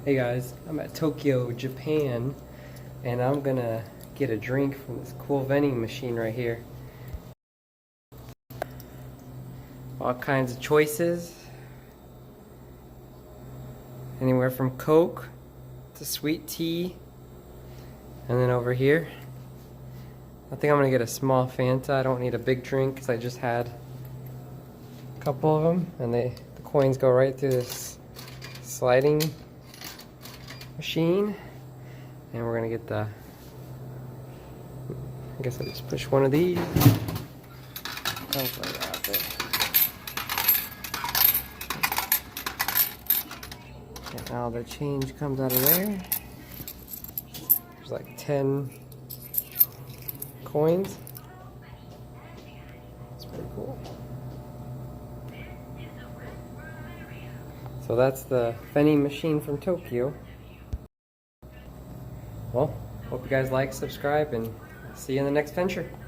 Hey guys, I'm at Tokyo, Japan, and I'm gonna get a drink from this cool vending machine right here. All kinds of choices. Anywhere from Coke to sweet tea. And then over here, I think I'm gonna get a small Fanta. I don't need a big drink because I just had a couple of them, and the coins go right through this sliding machine. And we're gonna get the, I guess I just push one of these. And now the change comes out of there. There's like 10 coins. It's pretty cool. So that's the vending machine from Tokyo. Well, hope you guys like, subscribe, and see you in the next venture.